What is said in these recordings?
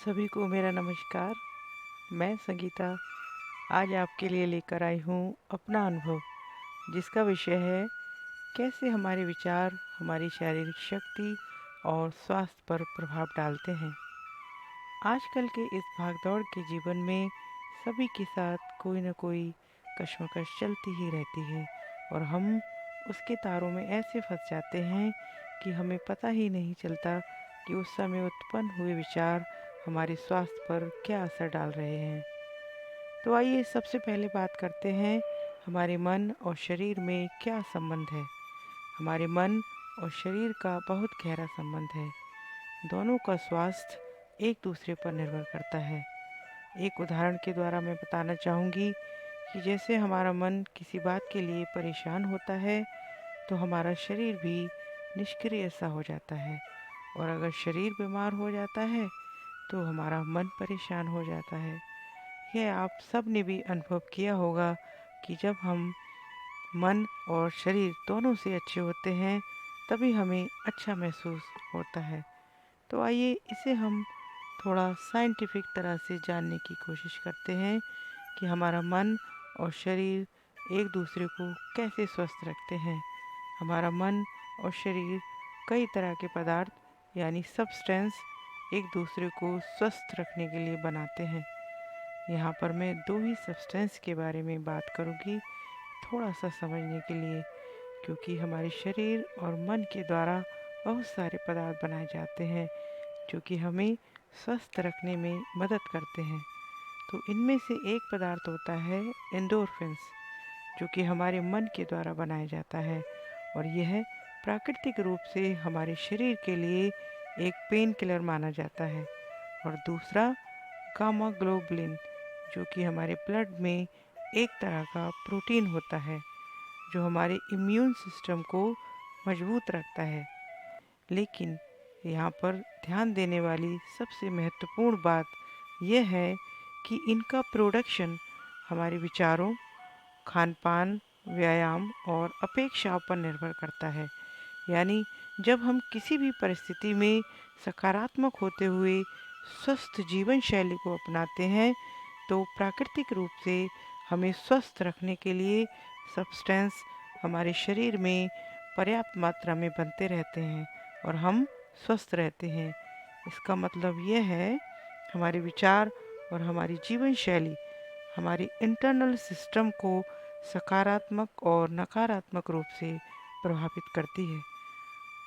सभी को मेरा नमस्कार। मैं संगीता आज आपके लिए लेकर आई हूँ अपना अनुभव, जिसका विषय है कैसे हमारे विचार हमारी शारीरिक शक्ति और स्वास्थ्य पर प्रभाव डालते हैं। आजकल के इस भागदौड़ के जीवन में सभी के साथ कोई न कोई कश्मकश चलती ही रहती है और हम उसके तारों में ऐसे फंस जाते हैं कि हमें पता ही नहीं चलता कि उस समय उत्पन्न हुए विचार हमारे स्वास्थ्य पर क्या असर डाल रहे हैं। तो आइए सबसे पहले बात करते हैं हमारे मन और शरीर में क्या संबंध है। हमारे मन और शरीर का बहुत गहरा संबंध है। दोनों का स्वास्थ्य एक दूसरे पर निर्भर करता है। एक उदाहरण के द्वारा मैं बताना चाहूँगी कि जैसे हमारा मन किसी बात के लिए परेशान होता है तो हमारा शरीर भी निष्क्रिय सा हो जाता है, और अगर शरीर बीमार हो जाता है तो हमारा मन परेशान हो जाता है। यह आप सब ने भी अनुभव किया होगा कि जब हम मन और शरीर दोनों से अच्छे होते हैं तभी हमें अच्छा महसूस होता है। तो आइए इसे हम थोड़ा साइंटिफिक तरह से जानने की कोशिश करते हैं कि हमारा मन और शरीर एक दूसरे को कैसे स्वस्थ रखते हैं। हमारा मन और शरीर कई तरह के पदार्थ यानी सब्सटेंस एक दूसरे को स्वस्थ रखने के लिए बनाते हैं। यहाँ पर मैं दो ही सब्सटेंस के बारे में बात करूँगी थोड़ा सा समझने के लिए, क्योंकि हमारे शरीर और मन के द्वारा बहुत सारे पदार्थ बनाए जाते हैं जो कि हमें स्वस्थ रखने में मदद करते हैं। तो इनमें से एक पदार्थ होता है एंडोर्फिन्स, जो कि हमारे मन के द्वारा बनाया जाता है, और यह प्राकृतिक रूप से हमारे शरीर के लिए एक पेन किलर माना जाता है। और दूसरा गामा ग्लोबुलिन, जो कि हमारे ब्लड में एक तरह का प्रोटीन होता है जो हमारे इम्यून सिस्टम को मजबूत रखता है। लेकिन यहाँ पर ध्यान देने वाली सबसे महत्वपूर्ण बात यह है कि इनका प्रोडक्शन हमारे विचारों, खान-पान, व्यायाम और अपेक्षाओं पर निर्भर करता है। यानी जब हम किसी भी परिस्थिति में सकारात्मक होते हुए स्वस्थ जीवन शैली को अपनाते हैं तो प्राकृतिक रूप से हमें स्वस्थ रखने के लिए सब्सटेंस हमारे शरीर में पर्याप्त मात्रा में बनते रहते हैं और हम स्वस्थ रहते हैं। इसका मतलब यह है हमारे विचार और हमारी जीवन शैली हमारी इंटरनल सिस्टम को सकारात्मक और नकारात्मक रूप से प्रभावित करती है।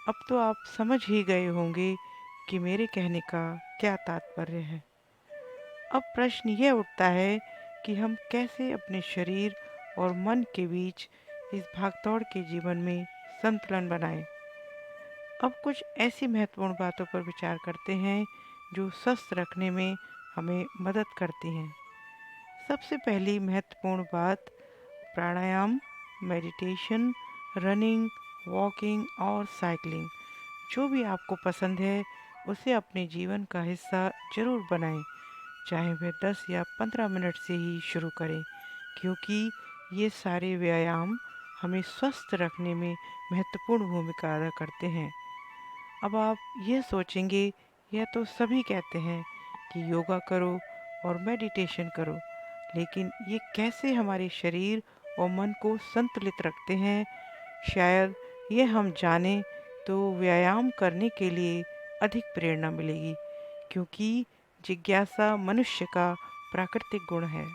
अब तो आप समझ ही गए होंगे कि मेरे कहने का क्या तात्पर्य है। अब प्रश्न यह उठता है कि हम कैसे अपने शरीर और मन के बीच इस भागदौड़ के जीवन में संतुलन बनाएं। अब कुछ ऐसी महत्वपूर्ण बातों पर विचार करते हैं जो स्वस्थ रखने में हमें मदद करती हैं। सबसे पहली महत्वपूर्ण बात प्राणायाम, मेडिटेशन, रनिंग, वॉकिंग और साइकिलिंग, जो भी आपको पसंद है उसे अपने जीवन का हिस्सा जरूर बनाएं, चाहे वह 10 या 15 मिनट से ही शुरू करें, क्योंकि ये सारे व्यायाम हमें स्वस्थ रखने में महत्वपूर्ण भूमिका अदा करते हैं। अब आप यह सोचेंगे, यह तो सभी कहते हैं कि योगा करो और मेडिटेशन करो, लेकिन ये कैसे हमारे शरीर और मन को संतुलित रखते हैं? शायद ये हम जानें तो व्यायाम करने के लिए अधिक प्रेरणा मिलेगी, क्योंकि जिज्ञासा मनुष्य का प्राकृतिक गुण है।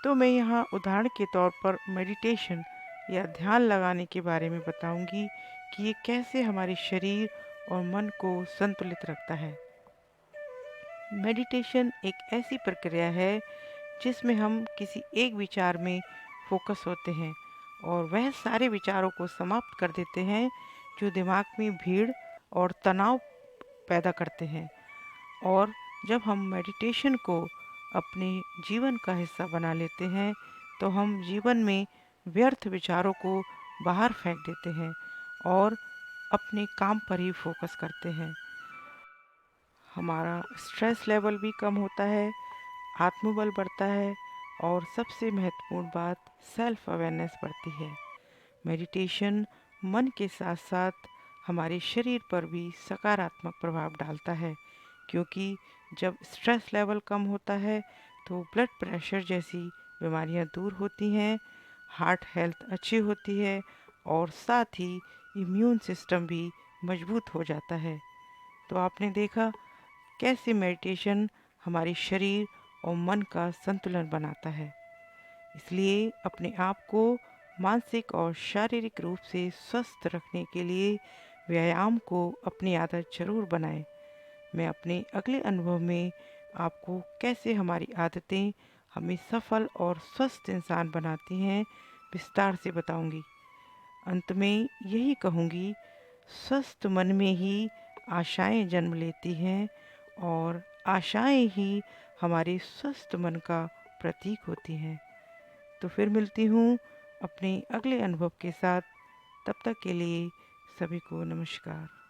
तो मैं यहाँ उदाहरण के तौर पर मेडिटेशन या ध्यान लगाने के बारे में बताऊंगी कि ये कैसे हमारे शरीर और मन को संतुलित रखता है। मेडिटेशन एक ऐसी प्रक्रिया है जिसमें हम किसी एक विचार में फोकस होते हैं और वह सारे विचारों को समाप्त कर देते हैं जो दिमाग में भीड़ और तनाव पैदा करते हैं। और जब हम मेडिटेशन को अपने जीवन का हिस्सा बना लेते हैं तो हम जीवन में व्यर्थ विचारों को बाहर फेंक देते हैं और अपने काम पर ही फोकस करते हैं। हमारा स्ट्रेस लेवल भी कम होता है, आत्मबल बढ़ता है और सबसे महत्वपूर्ण बात सेल्फ अवेयरनेस बढ़ती है। मेडिटेशन मन के साथ साथ हमारे शरीर पर भी सकारात्मक प्रभाव डालता है, क्योंकि जब स्ट्रेस लेवल कम होता है तो ब्लड प्रेशर जैसी बीमारियां दूर होती हैं, हार्ट हेल्थ अच्छी होती है और साथ ही इम्यून सिस्टम भी मजबूत हो जाता है। तो आपने देखा कैसे मेडिटेशन हमारे शरीर और मन का संतुलन बनाता है। इसलिए अपने आप को मानसिक और शारीरिक रूप से स्वस्थ रखने के लिए व्यायाम को अपनी आदत जरूर बनाएं। मैं अपने अगले अनुभव में आपको कैसे हमारी आदतें हमें सफल और स्वस्थ इंसान बनाती हैं विस्तार से बताऊंगी। अंत में यही कहूंगी, स्वस्थ मन में ही आशाएं जन्म लेती हैं और आशाएं ही हमारे स्वस्थ मन का प्रतीक होती हैं। तो फिर मिलती हूँ अपने अगले अनुभव के साथ। तब तक के लिए सभी को नमस्कार।